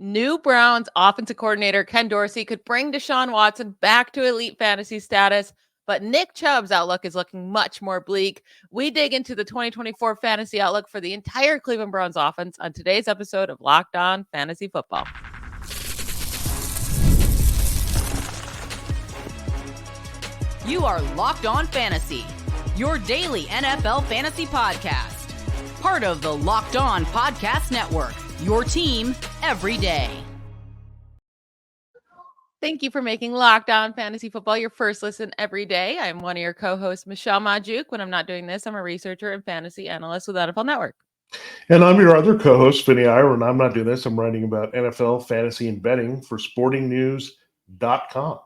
New Browns offensive coordinator Ken Dorsey could bring Deshaun Watson back to elite fantasy status, but Nick Chubb's outlook is looking much more bleak. We dig into the 2024 fantasy outlook for the entire Cleveland Browns offense on today's episode of Locked On Fantasy Football. You are Locked On Fantasy, your daily NFL fantasy podcast. Part of the Locked On Podcast Network, your team every day. Thank you for making Locked On Fantasy Football your first listen every day. I'm one of your co-hosts, Michelle Magdziuk. When I'm not doing this, I'm a researcher and fantasy analyst with NFL Network. And I'm your other co-host, Vinnie Iyer. When I'm not doing this, I'm writing about NFL, fantasy, and betting for sportingnews.com.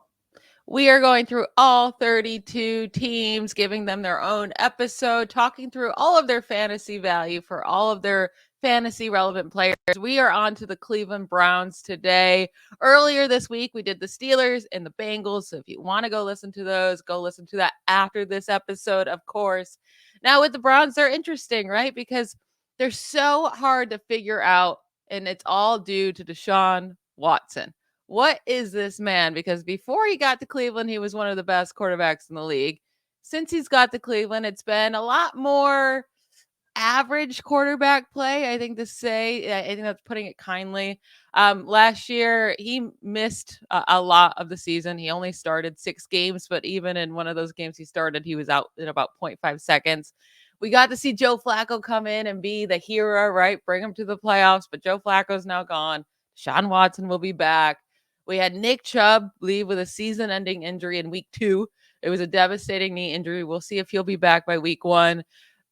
We are going through all 32 teams, giving them their own episode, talking through all of their fantasy value for all of their fantasy relevant players. We are on to the Cleveland Browns today. Earlier this week, we did the Steelers and the Bengals. So if you want to go listen to those, go listen to that after this episode, of course. Now with the Browns, they're interesting, right? Because they're so hard to figure out, and it's all due to Deshaun Watson. What is this man? Because before he got to Cleveland, he was one of the best quarterbacks in the league. Since he's got to Cleveland, it's been a lot more average quarterback play, I think to say. I think that's putting it kindly. Last year, he missed a lot of the season. He only started 6 games, but even in one of those games he started, he was out in about 0.5 seconds. We got to see Joe Flacco come in and be the hero, right? Bring him to the playoffs, but Joe Flacco's now gone. Deshaun Watson will be back. We had Nick Chubb leave with a season-ending injury in week 2. It was a devastating knee injury. We'll see if he'll be back by week 1.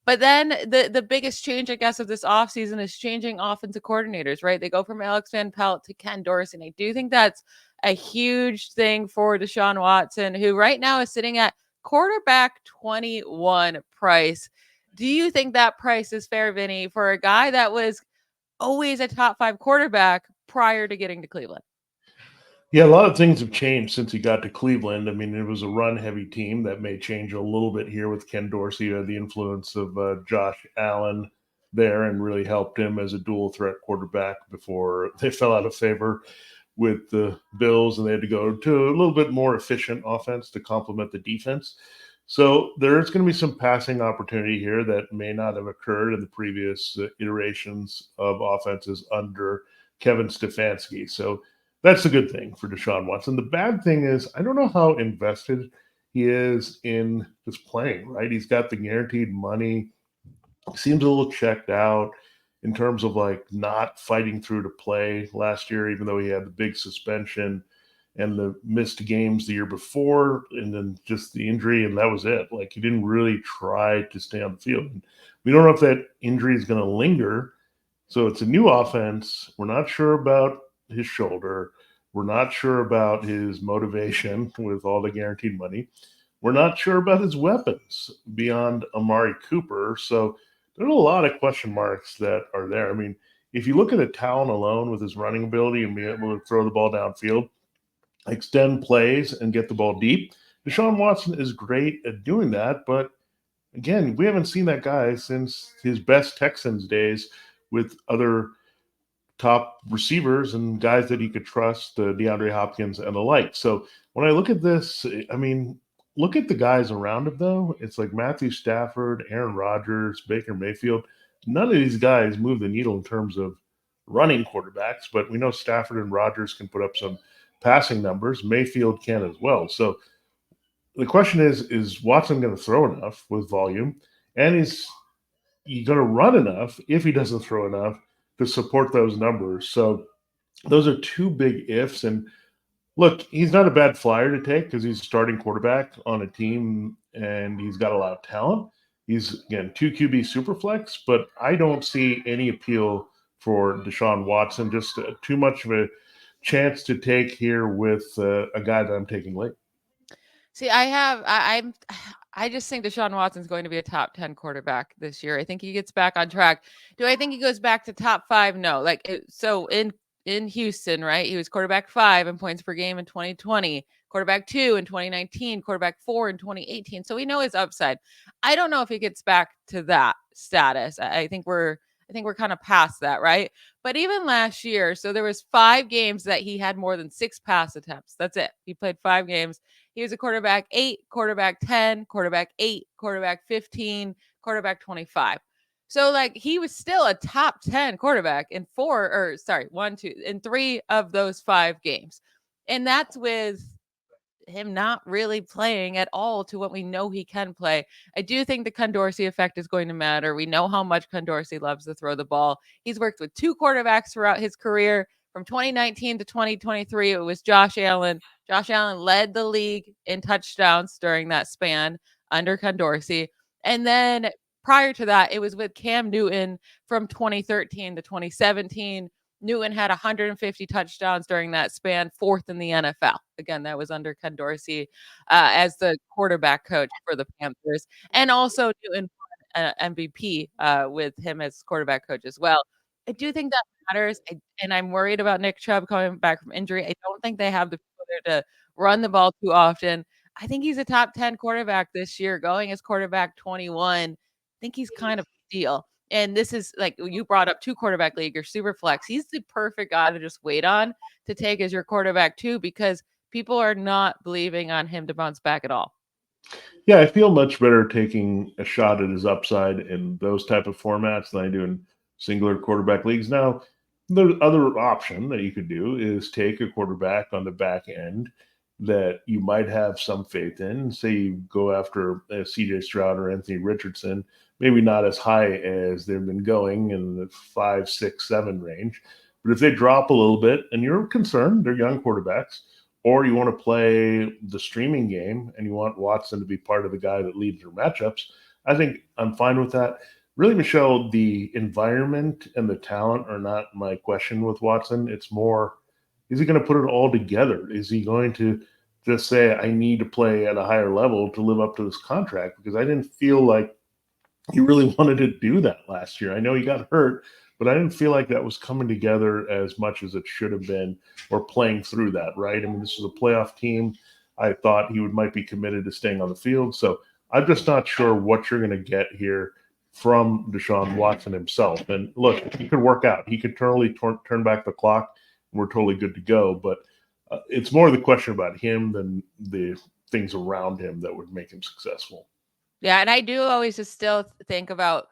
But then the biggest change, I guess, of this offseason is changing offensive coordinators, right? They go from Alex Van Pelt to Ken Dorsey. And I do think that's a huge thing for Deshaun Watson, who right now is sitting at quarterback 21 price. Do you think that price is fair, Vinny, for a guy that was always a top 5 quarterback prior to getting to Cleveland? Yeah, a lot of things have changed since he got to Cleveland. I mean, it was a run-heavy team that may change a little bit here with Ken Dorsey, who had the influence of Josh Allen there and really helped him as a dual-threat quarterback before they fell out of favor with the Bills, and they had to go to a little bit more efficient offense to complement the defense. So there's going to be some passing opportunity here that may not have occurred in the previous iterations of offenses under Kevin Stefanski. So that's a good thing for Deshaun Watson. The bad thing is I don't know how invested he is in just playing, right? He's got the guaranteed money. Seems a little checked out in terms of like not fighting through to play last year, even though he had the big suspension and the missed games the year before, and then just the injury, and that was it. Like, he didn't really try to stay on the field. And we don't know if that injury is going to linger. So it's a new offense. We're not sure about his shoulder. We're not sure about his motivation with all the guaranteed money. We're not sure about his weapons beyond Amari Cooper. So there's a lot of question marks that are there. I mean, if you look at the talent alone with his running ability and being able to throw the ball downfield, extend plays, and get the ball deep, Deshaun Watson is great at doing that. But again, we haven't seen that guy since his best Texans days with other top receivers and guys that he could trust, DeAndre Hopkins and the like. So when I look at this, I mean, look at the guys around him, though. It's like Matthew Stafford, Aaron Rodgers, Baker Mayfield. None of these guys move the needle in terms of running quarterbacks, but we know Stafford and Rodgers can put up some passing numbers. Mayfield can as well. So the question is Watson going to throw enough with volume? And is he going to run enough if he doesn't throw enough to support those numbers? So those are two big ifs. And look, he's not a bad flyer to take because he's a starting quarterback on a team and he's got a lot of talent. He's, again, 2 QB superflex, but I don't see any appeal for Deshaun Watson. Just too much of a chance to take here with a guy that I'm taking late. See, I just think Deshaun Watson's going to be a top 10 quarterback this year. I think he gets back on track. Do I think he goes back to top 5? No. So in Houston, right? He was quarterback 5 in points per game in 2020, quarterback 2 in 2019, quarterback 4 in 2018. So we know his upside. I don't know if he gets back to that status. I think I think we're kind of past that, right? But even last year, so there was 5 games that he had more than 6 pass attempts. That's it. He played 5 games. He was a quarterback 8, quarterback 10, quarterback 8, quarterback 15, quarterback 25. So like he was still a top 10 quarterback in 3 of those 5 games. And that's with him not really playing at all to what we know he can play. I do think the Condorcet effect is going to matter. We know how much Condorcet loves to throw the ball. He's worked with 2 quarterbacks throughout his career. From 2019 to 2023, it was Josh Allen. Josh Allen led the league in touchdowns during that span under Condorcet. And then prior to that, it was with Cam Newton from 2013 to 2017. Newton had 150 touchdowns during that span, 4th in the NFL. Again, that was under Condorcet as the quarterback coach for the Panthers. And also Newton won MVP with him as quarterback coach as well. I do think that matters. And I'm worried about Nick Chubb coming back from injury. I don't think they have the people there to run the ball too often. I think he's a top 10 quarterback this year, going as quarterback 21. I think he's kind of a deal. And this is like you brought up 2 quarterback league or super flex. He's the perfect guy to just wait on to take as your quarterback too, because people are not believing on him to bounce back at all. Yeah, I feel much better taking a shot at his upside in those type of formats than I do in singular quarterback leagues. Now, the other option that you could do is take a quarterback on the back end that you might have some faith in. Say you go after CJ Stroud or Anthony Richardson, maybe not as high as they've been going in the 5, 6, 7 range. But if they drop a little bit and you're concerned, they're young quarterbacks, or you want to play the streaming game and you want Watson to be part of the guy that leads your matchups, I think I'm fine with that. Really, Michelle, the environment and the talent are not my question with Watson. It's more, is he going to put it all together? Is he going to just say, I need to play at a higher level to live up to this contract? Because I didn't feel like he really wanted to do that last year. I know he got hurt, but I didn't feel like that was coming together as much as it should have been, or playing through that, right? I mean, this is a playoff team. I thought he might be committed to staying on the field. So I'm just not sure what you're going to get here from Deshaun Watson himself. And look, he could work out. He could totally turn back the clock, and we're totally good to go. But it's more the question about him than the things around him that would make him successful. Yeah, and I do always just still think about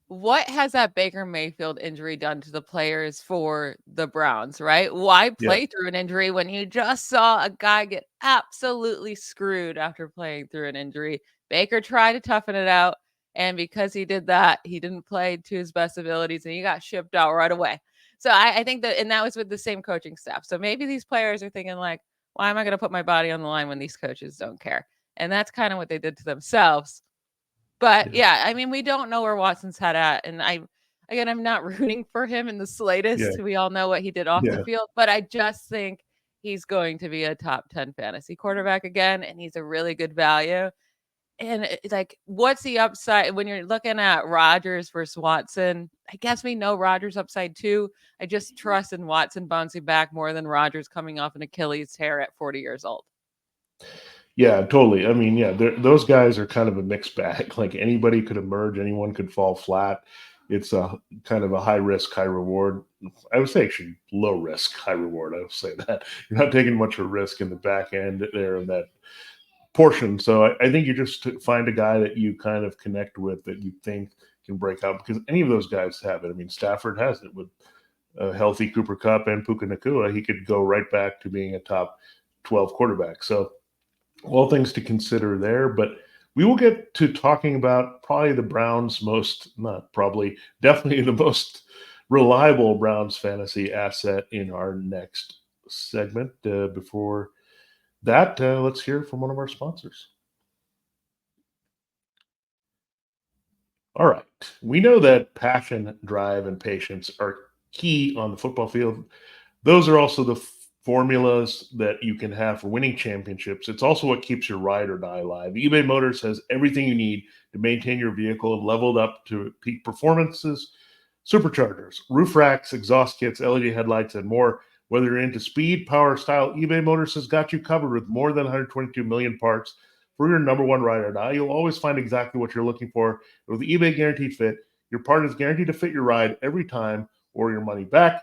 what has that Baker Mayfield injury done to the players for the Browns, right? Why play through an injury when you just saw a guy get absolutely screwed after playing through an injury? Baker tried to toughen it out, and because he did that, he didn't play to his best abilities, and he got shipped out right away. So I think that, and that was with the same coaching staff. So maybe these players are thinking like, why am I going to put my body on the line when these coaches don't care? And that's kind of what they did to themselves. But yeah, I mean, we don't know where Watson's head at. And I'm not rooting for him in the slightest. We all know what he did off the field, but I just think he's going to be a top 10 fantasy quarterback again. And he's a really good value. And it's like, what's the upside when you're looking at Rodgers versus Watson? I guess we know Rodgers' upside too. I just trust in Watson bouncing back more than Rodgers coming off an Achilles tear at 40 years old. Yeah, totally. I mean, those guys are kind of a mixed bag. Like anybody could emerge, anyone could fall flat. It's a kind of a high risk, high reward. I would say actually low risk, high reward. I would say that you're not taking much of a risk in the back end there in that portion. So I think you just find a guy that you kind of connect with that you think can break out, because any of those guys have it. I mean, Stafford has it with a healthy Cooper Kupp and Puka Nacua. He could go right back to being a top 12 quarterback. So all things to consider there, but we will get to talking about probably the Browns' definitely the most reliable Browns fantasy asset in our next segment. Before that, let's hear from one of our sponsors. All right. We know that passion, drive, and patience are key on the football field. Those are also the formulas that you can have for winning championships. It's also what keeps your ride or die alive. eBay Motors has everything you need to maintain your vehicle leveled up to peak performances: superchargers, roof racks, exhaust kits, LED headlights, and more. Whether you're into speed, power, style, eBay Motors has got you covered with more than 122 million parts for your number one ride or die. You'll always find exactly what you're looking for. With the eBay Guaranteed Fit, Your part is guaranteed to fit your ride every time or your money back.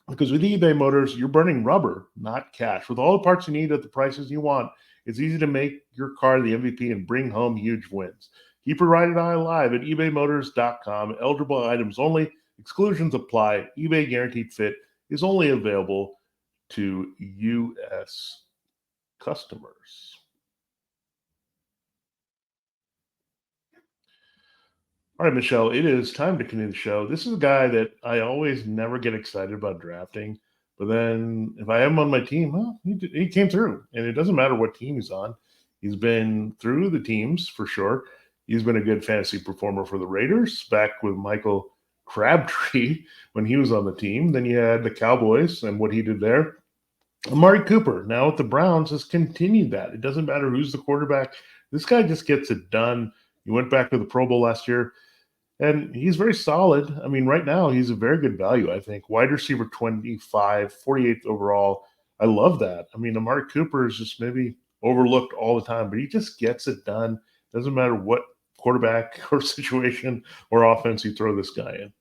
Because with eBay Motors, you're burning rubber, not cash. With all the parts you need at the prices you want, it's easy to make your car the MVP and bring home huge wins. Keep your ride or die alive at ebaymotors.com. Eligible items only. Exclusions apply. eBay Guaranteed Fit is only available to U.S. customers. All right, Michelle, it is time to continue the show. This is a guy that I always never get excited about drafting, but then if I have him on my team, well, he came through, and it doesn't matter what team he's on. He's been through the teams for sure. He's been a good fantasy performer for the Raiders, back with Michael Crabtree when he was on the team. Then you had the Cowboys and what he did there. Amari Cooper, now with the Browns, has continued that. It doesn't matter who's the quarterback. This guy just gets it done. He went back to the Pro Bowl last year. And he's very solid. I mean, right now, he's a very good value, I think. Wide receiver 25, 48th overall. I love that. I mean, Amari Cooper is just maybe overlooked all the time, but he just gets it done. Doesn't matter what quarterback or situation or offense you throw this guy in.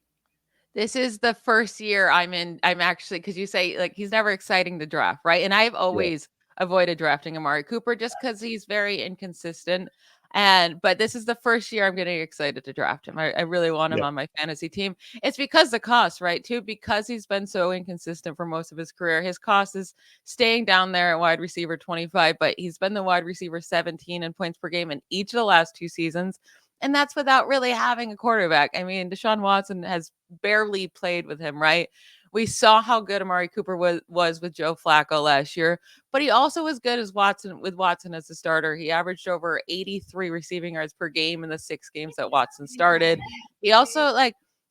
This is the first year I'm actually, because you say, like, he's never exciting to draft, right? And I've always avoided drafting Amari Cooper just because he's very inconsistent. But this is the first year I'm getting excited to draft him. I really want him on my fantasy team. It's because the cost, right? Too, because he's been so inconsistent for most of his career. His cost is staying down there at wide receiver 25, but he's been the wide receiver 17 in points per game in each of the last 2 seasons. And that's without really having a quarterback. I mean, Deshaun Watson has barely played with him, right? We saw how good Amari Cooper was with Joe Flacco last year, but he also was good as Watson as a starter. He averaged over 83 receiving yards per game in the 6 games that Watson started. He also,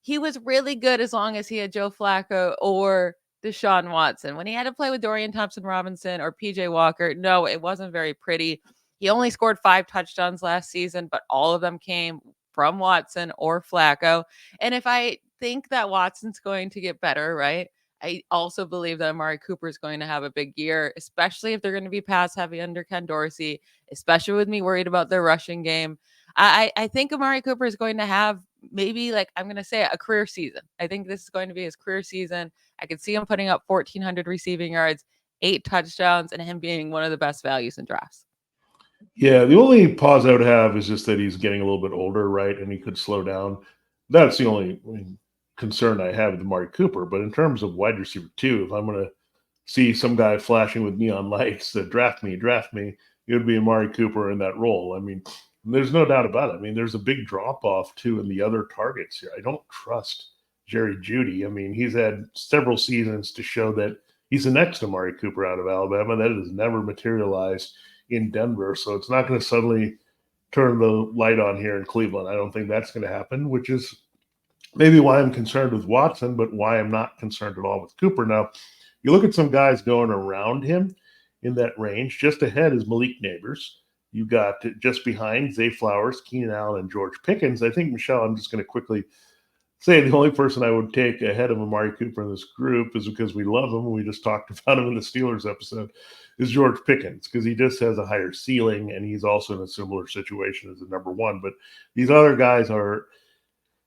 he was really good as long as he had Joe Flacco or Deshaun Watson. When he had to play with Dorian Thompson-Robinson or PJ Walker, no, it wasn't very pretty. He only scored 5 touchdowns last season, but all of them came from Watson or Flacco. And if I think that Watson's going to get better, right, I also believe that Amari Cooper is going to have a big year, especially if they're going to be pass heavy under Ken Dorsey, especially with me worried about their rushing game. I think Amari Cooper is going to have maybe, I'm going to say, a career season. I think this is going to be his career season. I could see him putting up 1,400 receiving yards, 8 touchdowns, and him being one of the best values in drafts. Yeah, the only pause I would have is just that he's getting a little bit older, right? And he could slow down. That's the only concern I have with Amari Cooper. But in terms of wide receiver 2, if I'm going to see some guy flashing with neon lights that draft me, it would be Amari Cooper in that role. I mean, there's no doubt about it. I mean, there's a big drop-off, too, in the other targets here. I don't trust Jerry Jeudy. I mean, he's had several seasons to show that he's the next Amari Cooper out of Alabama. That has never materialized in Denver. So it's not going to suddenly turn the light on here in Cleveland. I don't think that's going to happen, which is maybe why I'm concerned with Watson, but why I'm not concerned at all with Cooper. Now, you look at some guys going around him in that range. Just ahead is Malik Neighbors. You got just behind Zay Flowers, Keenan Allen, and George Pickens. I think, Michelle, I'm just going to quickly say the only person I would take ahead of Amari Cooper in this group is because we love him, and we just talked about him in the Steelers episode, is George Pickens, because he just has a higher ceiling, and he's also in a similar situation as the number 1. But these other guys are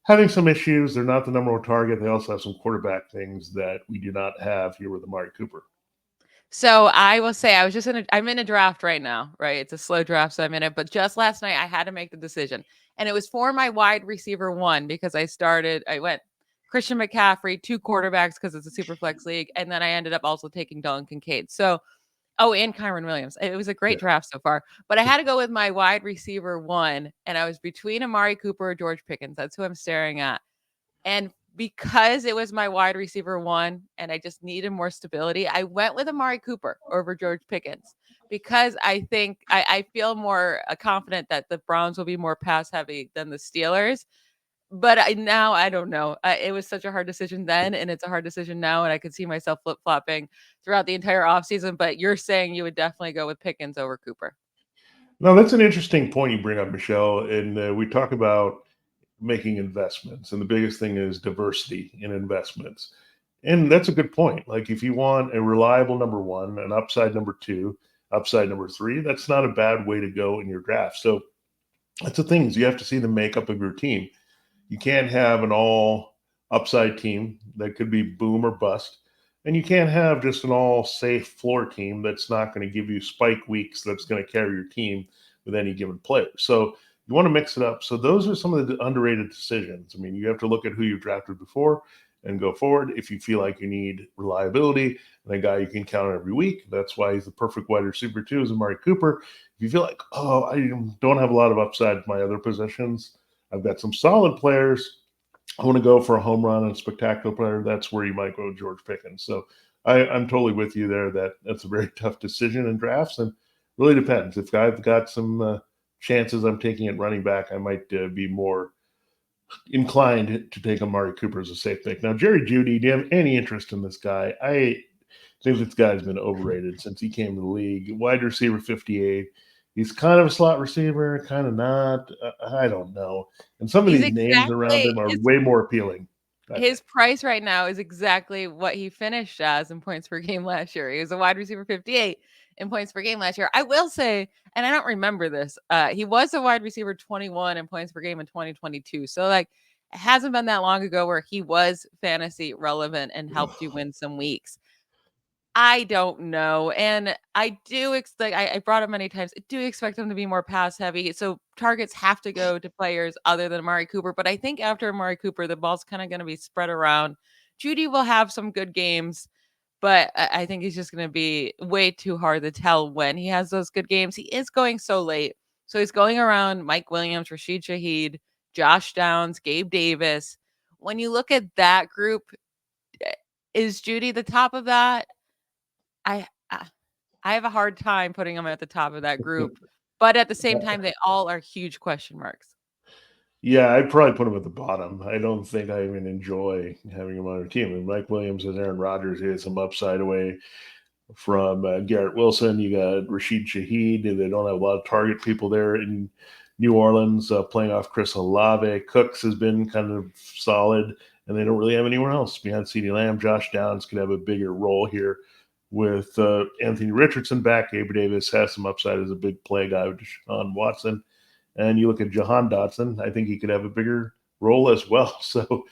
having some issues. They're not the number 1 target. They also have some quarterback things that we do not have here with Amari Cooper. So I will say I'm in a draft right now, right? It's a slow draft, so I'm in it. But just last night I had to make the decision. And it was for my wide receiver 1 because I went Christian McCaffrey, 2 quarterbacks because it's a super flex league. And then I ended up also taking Dalton Kincaid. So, and Kyron Williams. It was a great draft so far. But I had to go with my wide receiver 1. And I was between Amari Cooper or George Pickens. That's who I'm staring at. And because it was my wide receiver 1 and I just needed more stability, I went with Amari Cooper over George Pickens because I think I feel more confident that the Browns will be more pass heavy than the Steelers. But now I don't know. It was such a hard decision then, and it's a hard decision now, and I could see myself flip-flopping throughout the entire offseason. But you're saying you would definitely go with Pickens over Cooper. No, that's an interesting point you bring up, Michelle. And we talk about making investments, and the biggest thing is diversity in investments. And that's a good point. Like, if you want a reliable number 1, an upside number 2, upside number 3, that's not a bad way to go in your draft. So that's the thing, is you have to see the makeup of your team. You can't have an all upside team that could be boom or bust. And you can't have just an all safe floor team that's not going to give you spike weeks that's going to carry your team with any given player. So you want to mix it up. So those are some of the underrated decisions. I mean, you have to look at who you've drafted before and go forward. If you feel like you need reliability and a guy you can count on every week, that's why he's the perfect wide receiver too, is Amari Cooper. If you feel like, oh, I don't have a lot of upside in my other positions, I've got some solid players, I want to go for a home run and a spectacular player, that's where you might go George Pickens. So I'm totally with you there that that's a very tough decision in drafts, and really depends. If I've got some chances I'm taking at running back, I might be more inclined to take Amari Cooper as a safe pick. Now, Jerry Jeudy, do you have any interest in this guy? I think this guy's been overrated since he came to the league. Wide receiver 58. He's kind of a slot receiver, kind of not. I don't know. And some of He's these names around exactly him are way more appealing. his price right now is exactly what he finished as in points per game last year. He was a wide receiver 58 in points per game last year. I will say, and I don't remember this, he was a wide receiver 21 in points per game in 2022. So like it hasn't been that long ago where he was fantasy relevant and helped you win some weeks. I don't know. And I do expect, I brought up many times, I do expect them to be more pass heavy. So targets have to go to players other than Amari Cooper. But I think after Amari Cooper, the ball's kind of going to be spread around. Jeudy will have some good games, but I think he's just going to be way too hard to tell when he has those good games. He is going so late. So he's going around Mike Williams, Rashid Shaheed, Josh Downs, Gabe Davis. When you look at that group, is Jeudy the top of that? I I have a hard time putting them at the top of that group, but at the same time, they all are huge question marks. Yeah, I'd probably put him at the bottom. I don't think I even enjoy having him on our team. And Mike Williams and Aaron Rodgers, he had some upside away from Garrett Wilson. You got Rashid Shaheed. They don't have a lot of target people there in New Orleans playing off Chris Olave. Cooks has been kind of solid, and they don't really have anyone else behind CeeDee Lamb. Josh Downs could have a bigger role here with Anthony Richardson back. Gabe Davis has some upside as a big play guy with Deshaun Watson. And you look at Jahan Dotson, I think he could have a bigger role as well. So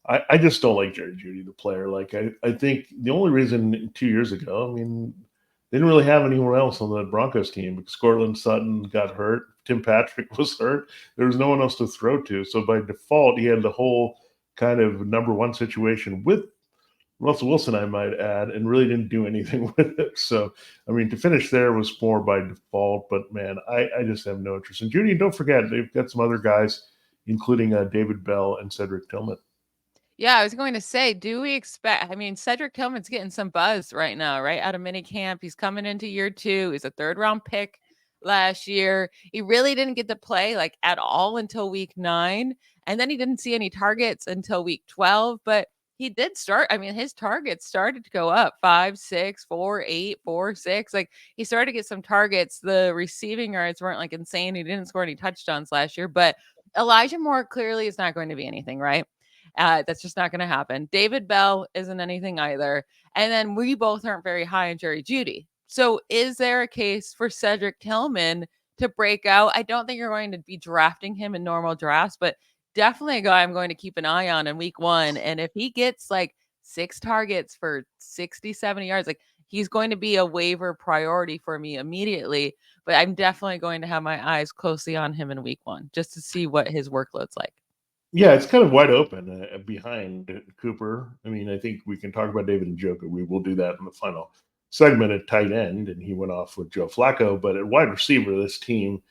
I just don't like Jerry Jeudy, the player. Like I think the only reason 2 years ago, I mean, they didn't really have anyone else on the Broncos team because Cortland Sutton got hurt. Tim Patrick was hurt. There was no one else to throw to. So by default, he had the whole kind of number one situation with Russell Wilson, I might add, and really didn't do anything with it. So, I mean, to finish there was more by default, but man, I just have no interest in Jeudy. And don't forget, they've got some other guys, including David Bell and Cedric Tillman. Yeah, I was going to say, do we expect? I mean, Cedric Tillman's getting some buzz right now, right? Out of minicamp. He's coming into year 2. He's a 3rd round pick last year. He really didn't get to play like at all until week 9. And then he didn't see any targets until week 12. But he did start. I mean, his targets started to go up 5, 6, 4, 8, 4, 6. Like he started to get some targets. The receiving yards weren't like insane. He didn't score any touchdowns last year. But Elijah Moore clearly is not going to be anything, right? That's just not going to happen. David Bell isn't anything either. And then we both aren't very high on Jerry Jeudy. So is there a case for Cedric Tillman to break out? I don't think you're going to be drafting him in normal drafts, but definitely a guy I'm going to keep an eye on in week 1. And if he gets like 6 targets for 60, 70 yards, like he's going to be a waiver priority for me immediately. But I'm definitely going to have my eyes closely on him in week 1 just to see what his workload's like. Yeah, it's kind of wide open behind Cooper. I mean, I think we can talk about David Njoku. We will do that in the final segment at tight end, and he went off with Joe Flacco. But at wide receiver, this team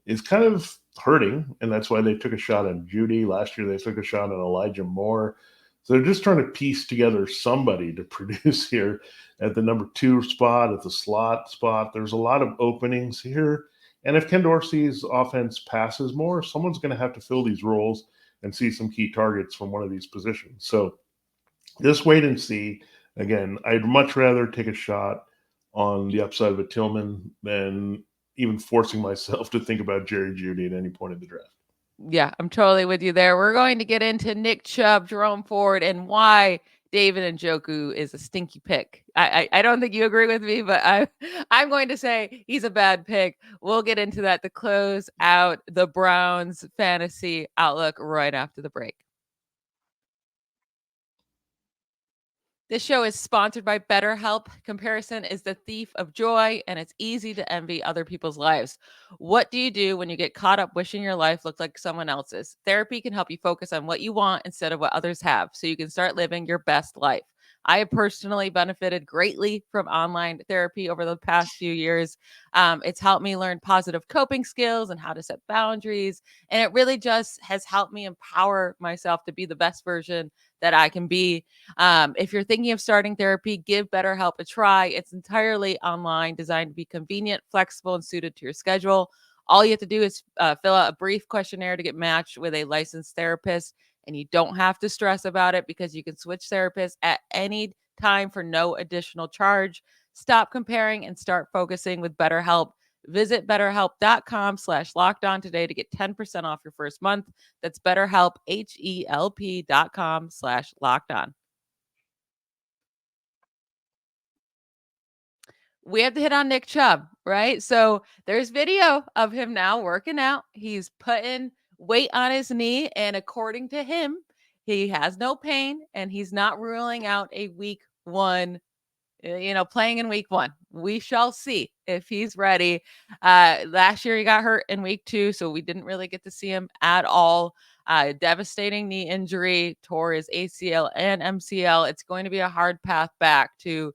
is kind of hurting, and that's why they took a shot on Jeudy. Last year, they took a shot on Elijah Moore. So they're just trying to piece together somebody to produce here at the number 2 spot, at the slot spot. There's a lot of openings here. And if Ken Dorsey's offense passes more, someone's going to have to fill these roles and see some key targets from one of these positions. So just wait and see. Again, I'd much rather take a shot on the upside of a Tillman than even forcing myself to think about Jerry Jeudy at any point in the draft. Yeah, I'm totally with you there. We're going to get into Nick Chubb, Jerome Ford, and why David Njoku is a stinky pick. I don't think you agree with me, but I'm going to say he's a bad pick. We'll get into that to close out the Browns fantasy outlook right after the break. This show is sponsored by BetterHelp. Comparison is the thief of joy, and it's easy to envy other people's lives. What do you do when you get caught up wishing your life looked like someone else's? Therapy can help you focus on what you want instead of what others have, so you can start living your best life. I have personally benefited greatly from online therapy over the past few years. It's helped me learn positive coping skills and how to set boundaries. And it really just has helped me empower myself to be the best version that I can be. If you're thinking of starting therapy, give BetterHelp a try. It's entirely online, designed to be convenient, flexible, and suited to your schedule. All you have to do is fill out a brief questionnaire to get matched with a licensed therapist, and you don't have to stress about it because you can switch therapists at any time for no additional charge. Stop comparing and start focusing with BetterHelp. Visit betterhelp.com/lockedon today to get 10% off your first month. That's BetterHelp, HELP.com/lockedon. We have to hit on Nick Chubb, right? So there's video of him now working out. He's putting weight on his knee, and according to him, he has no pain, and he's not ruling out a week one, playing in week one. We shall see if he's ready. Last year he got hurt in week 2, so we didn't really get to see him at all. Devastating knee injury, tore his ACL and MCL. It's going to be a hard path back to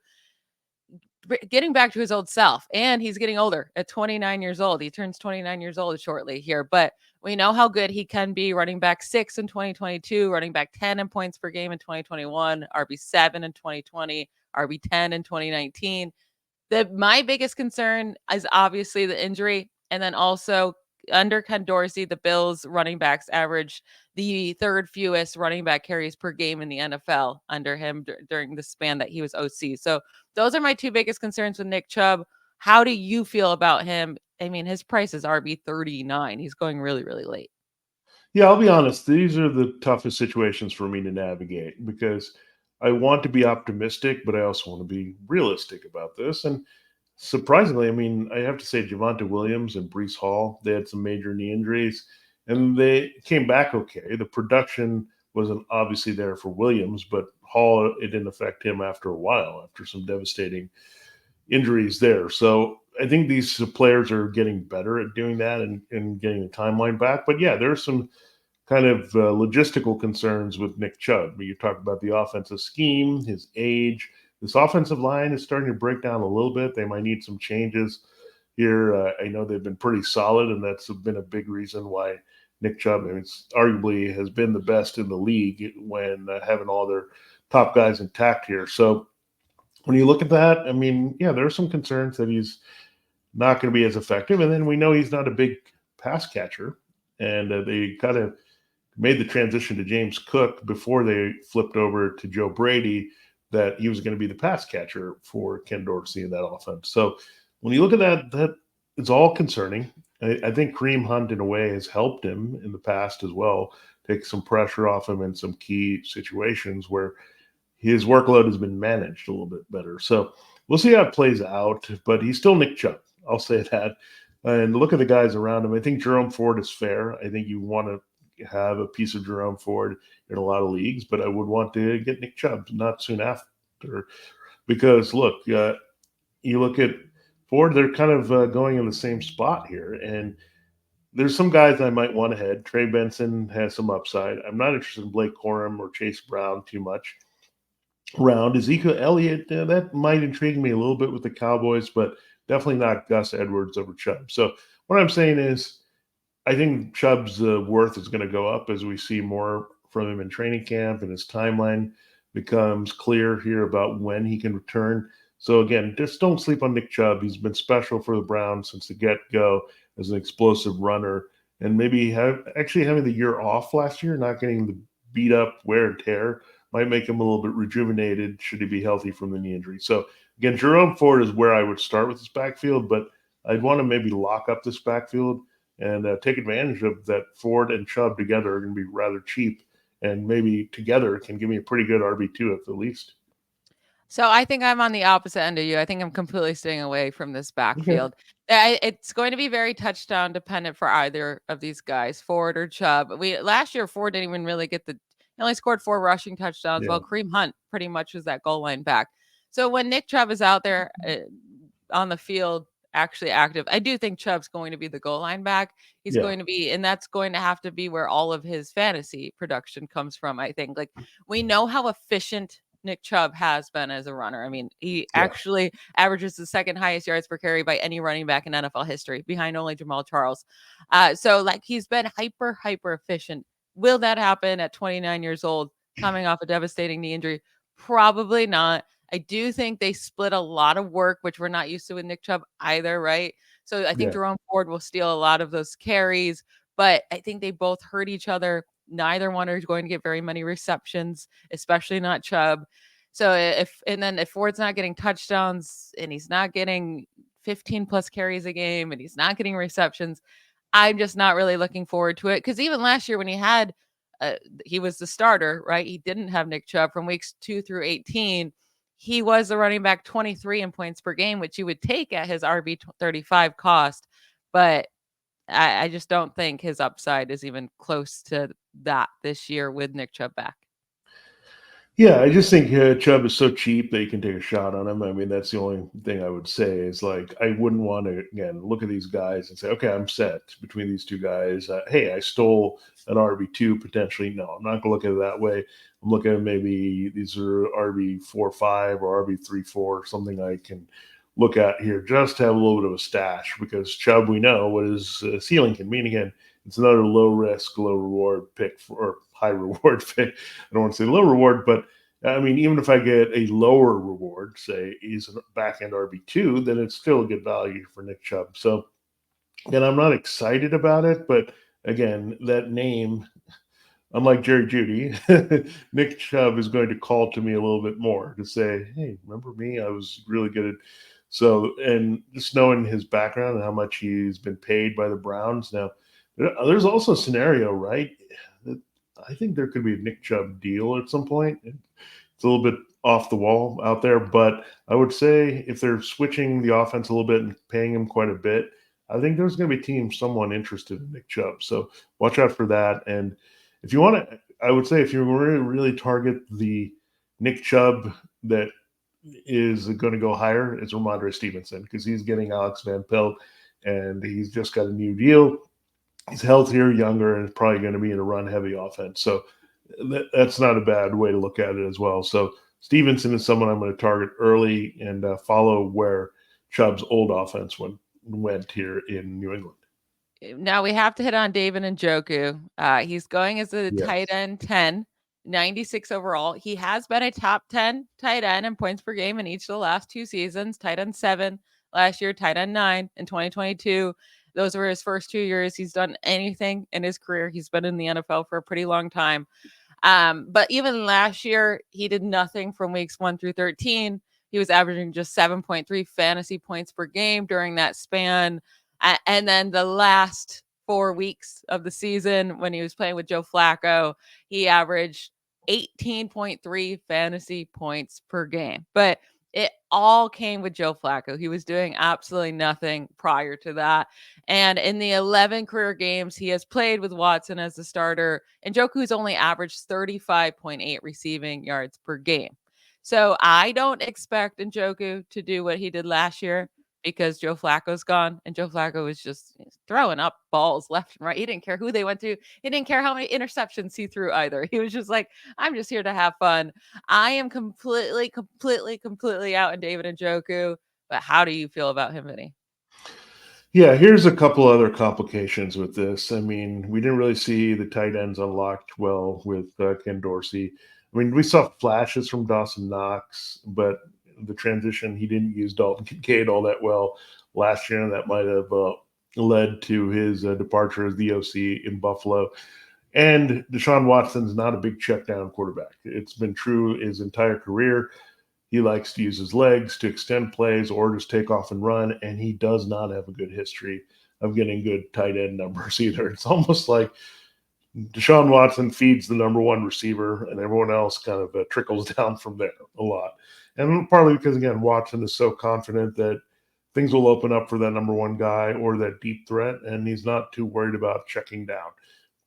getting back to his old self. And he's getting older at 29 years old. He turns 29 years old shortly here, but we know how good he can be. Running back 6 in 2022, running back 10 in points per game in 2021, RB7 in 2020, RB10 in 2019. My biggest concern is obviously the injury. And then also under Ken Dorsey, the Bills running backs averaged the third fewest running back carries per game in the NFL under him during the span that he was OC. So those are my two biggest concerns with Nick Chubb. How do you feel about him? I mean, his price is RB39. He's going really, really late. Yeah, I'll be honest. These are the toughest situations for me to navigate because I want to be optimistic, but I also want to be realistic about this. And surprisingly, I mean, I have to say Javonte Williams and Breece Hall, they had some major knee injuries and they came back okay. The production wasn't obviously there for Williams, but Hall, it didn't affect him after a while, after some devastating injuries there. So I think these players are getting better at doing that and getting the timeline back. But yeah, there's some kind of logistical concerns with Nick Chubb. You talk about the offensive scheme, his age. This offensive line is starting to break down a little bit. They might need some changes here. I know they've been pretty solid, and that's been a big reason why Nick Chubb, arguably has been the best in the league when having all their top guys intact here. So when you look at that, I mean, yeah, there are some concerns that he's not going to be as effective. And then we know he's not a big pass catcher. And they kind of made the transition to James Cook before they flipped over to Joe Brady, that he was going to be the pass catcher for Ken Dorsey in that offense. So when you look at that it's all concerning. I think Kareem Hunt, in a way, has helped him in the past as well, take some pressure off him in some key situations where his workload has been managed a little bit better. So we'll see how it plays out, but he's still Nick Chubb. I'll say that. And look at the guys around him. I think Jerome Ford is fair. I think you want to have a piece of Jerome Ford in a lot of leagues, but I would want to get Nick Chubb not soon after, because look, you look at Ford, they're kind of going in the same spot here. And there's some guys I might want ahead. Trey Benson has some upside. I'm not interested in Blake Corum or Chase Brown too much. Round Ezekiel Elliott, that might intrigue me a little bit with the Cowboys, but definitely not Gus Edwards over Chubb. So what I'm saying is, I think Chubb's worth is going to go up as we see more from him in training camp and his timeline becomes clear here about when he can return. So again, just don't sleep on Nick Chubb. He's been special for the Browns since the get-go as an explosive runner, and maybe having the year off last year, not getting the beat up wear and tear, might make him a little bit rejuvenated should he be healthy from the knee injury. So again, Jerome Ford is where I would start with this backfield, but I'd want to maybe lock up this backfield and take advantage of that. Ford and Chubb together are going to be rather cheap and maybe together can give me a pretty good RB2 at the least. So I think I'm on the opposite end of you. I think I'm completely staying away from this backfield. It's going to be very touchdown dependent for either of these guys, Ford or Chubb. Last year Ford didn't even really get he only scored 4 rushing touchdowns, while Kareem Hunt pretty much was that goal line back. So when Nick Chubb is out there on the field actually active, I do think Chubb's going to be the goal line back. He's going to be, and that's going to have to be where all of his fantasy production comes from. I think, like, we know how efficient Nick Chubb has been as a runner. I mean, he actually averages the second highest yards per carry by any running back in NFL history, behind only Jamal Charles. So like, he's been hyper efficient. Will that happen at 29 years old, coming off a devastating knee injury? Probably not. I do think they split a lot of work, which we're not used to with Nick Chubb either, right? So I think Jerome Ford will steal a lot of those carries, but I think they both hurt each other. Neither one is going to get very many receptions, especially not Chubb. So if Ford's not getting touchdowns and he's not getting 15 plus carries a game and he's not getting receptions, I'm just not really looking forward to it. Because even last year when he was the starter, right? He didn't have Nick Chubb from weeks 2 through 18. He was the running back 23 in points per game, which you would take at his RB 35 cost. But I just don't think his upside is even close to that this year with Nick Chubb back. Yeah, I just think Chubb is so cheap that you can take a shot on him. I mean, that's the only thing I would say is, like, I wouldn't want to, again, look at these guys and say, okay, I'm set between these two guys. Hey, I stole an RB2 potentially. No, I'm not going to look at it that way. I'm looking at maybe these are RB4-5 or RB3-4, something I can look at here just to have a little bit of a stash, because Chubb, we know what his ceiling can mean. Again, it's another low risk, low reward pick or high reward pick. I don't want to say low reward, but I mean, even if I get a lower reward, say he's a back end RB2, then it's still a good value for Nick Chubb. So, again, I'm not excited about it, but again, that name, unlike Jerry Jeudy, Nick Chubb is going to call to me a little bit more to say, hey, remember me? I was really good at. So, and just knowing his background and how much he's been paid by the Browns. Now, there's also a scenario, right? I think there could be a Nick Chubb deal at some point. It's a little bit off the wall out there, but I would say if they're switching the offense a little bit and paying him quite a bit, I think there's going to be teams someone interested in Nick Chubb. So watch out for that. And if you want to, I would say if you really target the Nick Chubb that is going to go higher, it's Ramondre Stevenson, because he's getting Alex Van Pelt and he's just got a new deal. He's healthier, younger, and probably going to be in a run-heavy offense. So that's not a bad way to look at it as well. So Stevenson is someone I'm going to target early and follow where Chubb's old offense went here in New England. Now we have to hit on David Njoku. He's going as a tight end 10, 96 overall. He has been a top 10 tight end in points per game in each of the last 2 seasons. Tight end 7 last year, tight end 9 in 2022. Those were his first 2 years. He's done anything in his career. He's been in the NFL for a pretty long time. But even last year, he did nothing from weeks 1 through 13. He was averaging just 7.3 fantasy points per game during that span. And then the last 4 weeks of the season, when he was playing with Joe Flacco, he averaged 18.3 fantasy points per game. But it all came with Joe Flacco. He was doing absolutely nothing prior to that. And in the 11 career games he has played with Watson as the starter, Njoku's only averaged 35.8 receiving yards per game. So I don't expect Njoku to do what he did last year, because Joe Flacco's gone, and Joe Flacco was just throwing up balls left and right. He didn't care who they went to. He didn't care how many interceptions he threw either. He was just like, I'm just here to have fun. I am completely out on David Njoku. But how do you feel about him, Vinny? Yeah, here's a couple other complications with this. I mean, we didn't really see the tight ends unlocked well with Ken Dorsey. I mean, we saw flashes from Dawson Knox, but the transition, he didn't use Dalton Kincaid all that well last year, and that might have led to his departure as the OC in Buffalo. And Deshaun Watson's not a big check down quarterback. It's been true his entire career. He likes to use his legs to extend plays or just take off and run, and he does not have a good history of getting good tight end numbers either. It's almost like Deshaun Watson feeds the number one receiver, and everyone else kind of trickles down from there a lot. And partly because, again, Watson is so confident that things will open up for that number one guy or that deep threat, and he's not too worried about checking down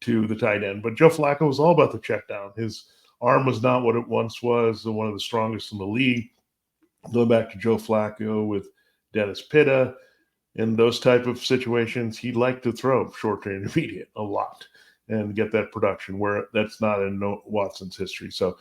to the tight end. But Joe Flacco was all about the check down. His arm was not what it once was, one of the strongest in the league. Going back to Joe Flacco with Dennis Pitta in those type of situations, he liked to throw short to intermediate a lot and get that production where that's not in Watson's history. So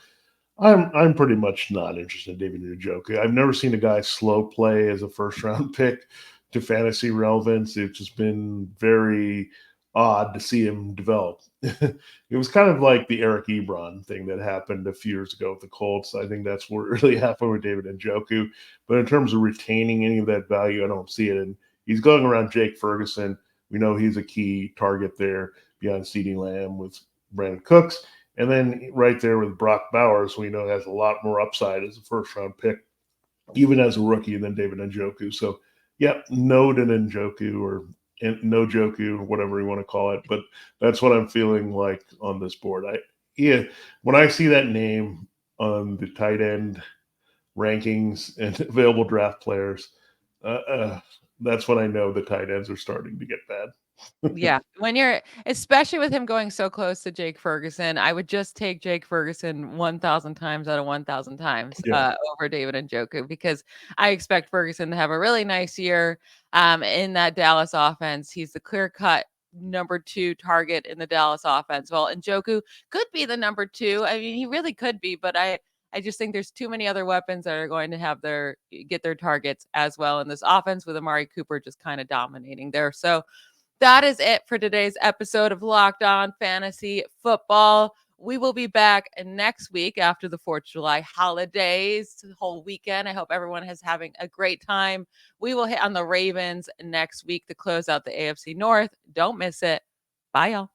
I'm pretty much not interested in David Njoku. I've never seen a guy slow play as a first round pick to fantasy relevance. It's just been very odd to see him develop. It was kind of like the Eric Ebron thing that happened a few years ago with the Colts. I think that's what really happened with David Njoku. But in terms of retaining any of that value, I don't see it. And he's going around Jake Ferguson. We know he's a key target there beyond CeeDee Lamb with Brandon Cooks. And then right there with Brock Bowers, we know has a lot more upside as a first-round pick, even as a rookie, than David Njoku. So, yeah, no to Njoku or no Joku or whatever you want to call it. But that's what I'm feeling like on this board. When I see that name on the tight end rankings and available draft players, that's when I know the tight ends are starting to get bad. Yeah, when you're especially with him going so close to Jake Ferguson, I would just take Jake Ferguson 1,000 times out of 1,000 times over David Njoku, because I expect Ferguson to have a really nice year in that Dallas offense. He's the clear-cut number 2 target in the Dallas offense. Well, Njoku could be the number 2. I mean, he really could be, but I just think there's too many other weapons that are going to have get their targets as well in this offense, with Amari Cooper just kind of dominating there. So that is it for today's episode of Locked On Fantasy Football. We will be back next week after the 4th of July holidays, the whole weekend. I hope everyone is having a great time. We will hit on the Ravens next week to close out the AFC North. Don't miss it. Bye, y'all.